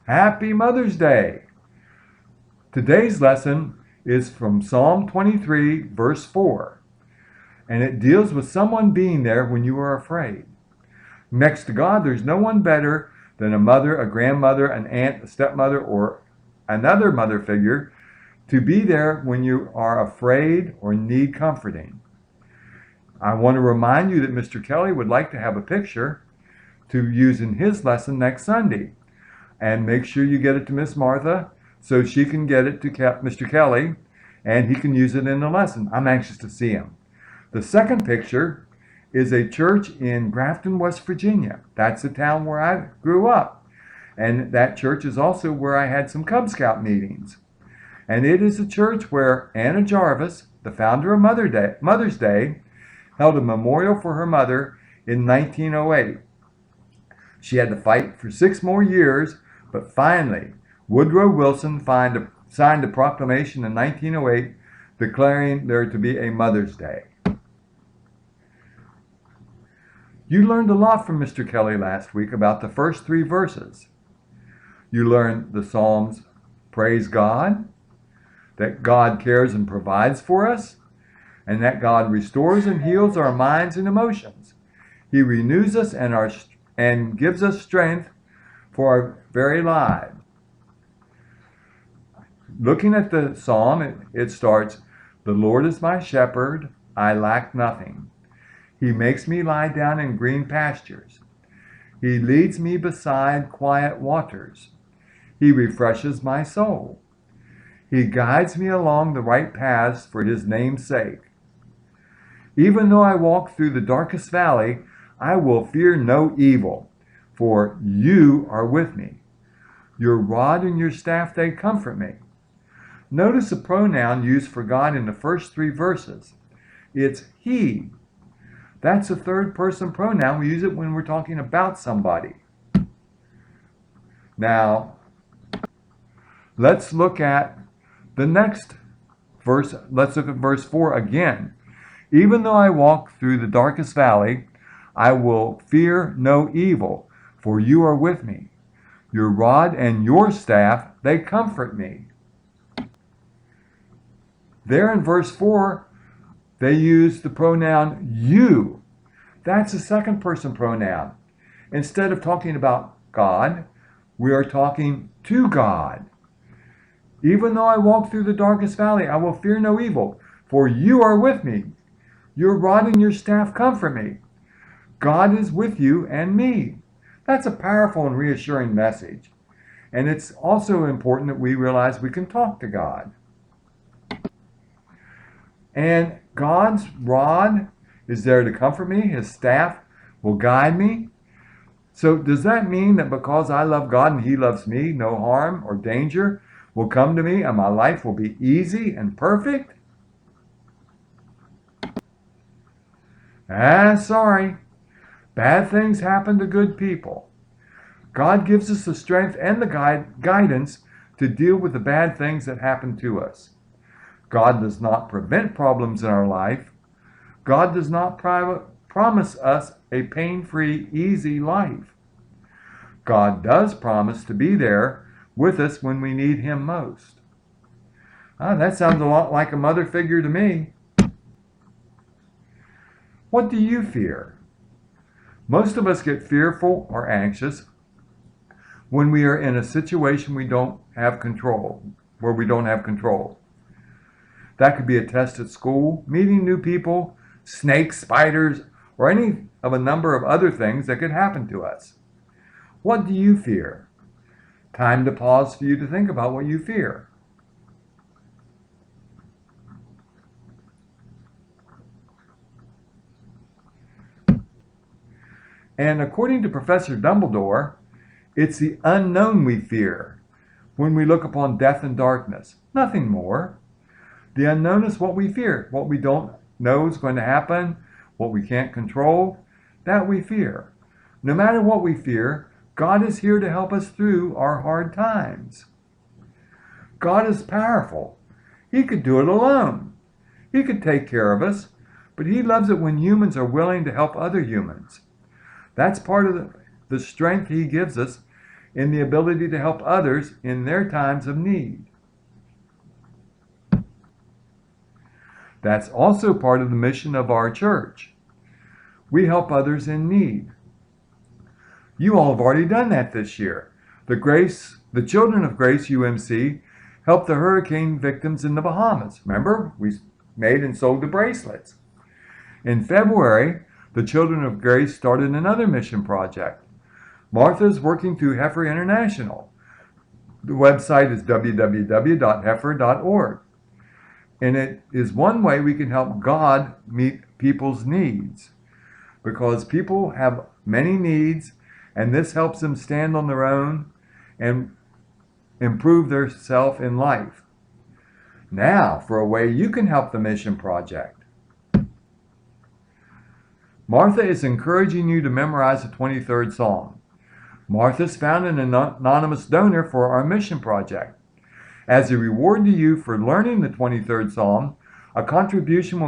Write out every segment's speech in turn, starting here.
Happy Mother's Day! Today's lesson is from Psalm 23, verse 4, and it deals with someone being there when you are afraid. Next to God, there's no one better than a mother, a grandmother, an aunt, a stepmother, or another mother figure to be there when you are afraid or need comforting. I want to remind you that Mr. Kelly would like to have a picture to use in his lesson next Sunday. And make sure you get it to Miss Martha so she can get it to Mr. Kelly and he can use it in the lesson. I'm anxious to see him. The second picture is a church in Grafton, West Virginia. That's the town where I grew up. And that church is also where I had some Cub Scout meetings. And it is a church where Anna Jarvis, the founder of Mother's Day, held a memorial for her mother in 1908. She had to fight for 6 more years, but finally, Woodrow Wilson signed a proclamation in 1908 declaring there to be a Mother's Day. You learned a lot from Mr. Kelly last week about the first 3 verses. You learned the Psalms praise God, that God cares and provides for us, and that God restores and heals our minds and emotions. He renews us and gives us strength for our very lives. Looking at the psalm, it starts, "The Lord is my shepherd, I lack nothing. He makes me lie down in green pastures. He leads me beside quiet waters. He refreshes my soul. He guides me along the right paths for his name's sake. Even though I walk through the darkest valley, I will fear no evil, for you are with me. Your rod and your staff, they comfort me." Notice the pronoun used for God in the first 3 verses. It's he. That's a third-person pronoun. We use it when we're talking about somebody. Now, let's look at the next verse. Let's look at verse 4 again. "Even though I walk through the darkest valley, I will fear no evil, for you are with me. Your rod and your staff, they comfort me." There in verse 4, they use the pronoun you. That's a second-person pronoun. Instead of talking about God, we are talking to God. "Even though I walk through the darkest valley, I will fear no evil, for you are with me. Your rod and your staff comfort me." God is with you and me. That's a powerful and reassuring message. And it's also important that we realize we can talk to God. And God's rod is there to comfort me. His staff will guide me. So does that mean that because I love God and he loves me, no harm or danger will come to me and my life will be easy and perfect? Sorry. Bad things happen to good people. God gives us the strength and the guidance to deal with the bad things that happen to us. God does not prevent problems in our life. God does not promise us a pain-free, easy life. God does promise to be there with us when we need him most. That sounds a lot like a mother figure to me. What do you fear? Most of us get fearful or anxious when we are in a situation we don't have control, where we don't have control. That could be a test at school, meeting new people, snakes, spiders, or any of a number of other things that could happen to us. What do you fear? Time to pause for you to think about what you fear. And according to Professor Dumbledore, it's the unknown we fear when we look upon death and darkness. Nothing more. The unknown is what we fear. What we don't know is going to happen, what we can't control, that we fear. No matter what we fear, God is here to help us through our hard times. God is powerful. He could do it alone. He could take care of us, but he loves it when humans are willing to help other humans. That's part of the strength he gives us in the ability to help others in their times of need. That's also part of the mission of our church. We help others in need. You all have already done that this year. The Children of Grace UMC helped the hurricane victims in the Bahamas. Remember, we made and sold the bracelets. In February, the Children of Grace started another mission project. Martha's working through Heifer International. The website is www.heifer.org. And it is one way we can help God meet people's needs, because people have many needs, and this helps them stand on their own and improve their self in life. Now, for a way you can help the mission project. Martha is encouraging you to memorize the 23rd Psalm. Martha's found an anonymous donor for our mission project. As a reward to you for learning the 23rd Psalm, a contribution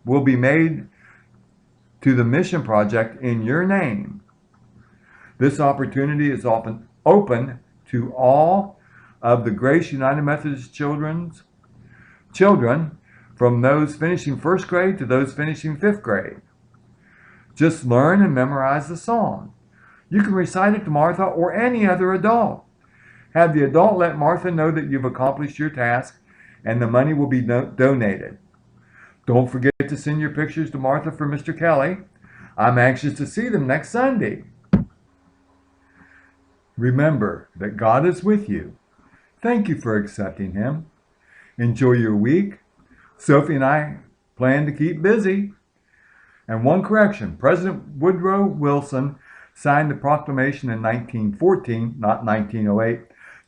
will be made to the mission project in your name. This opportunity is often open to all of the Grace United Methodist children, from those finishing first grade to those finishing fifth grade. Just learn and memorize the psalm. You can recite it to Martha or any other adult. Have the adult let Martha know that you've accomplished your task, and the money will be donated. Don't forget to send your pictures to Martha for Mr. Kelly. I'm anxious to see them next Sunday. Remember that God is with you. Thank you for accepting Him. Enjoy your week. Sophie and I plan to keep busy. And one correction, President Woodrow Wilson signed the proclamation in 1914, not 1908,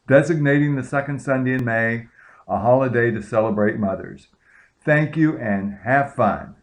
designating the second Sunday in May a holiday to celebrate mothers. Thank you and have fun.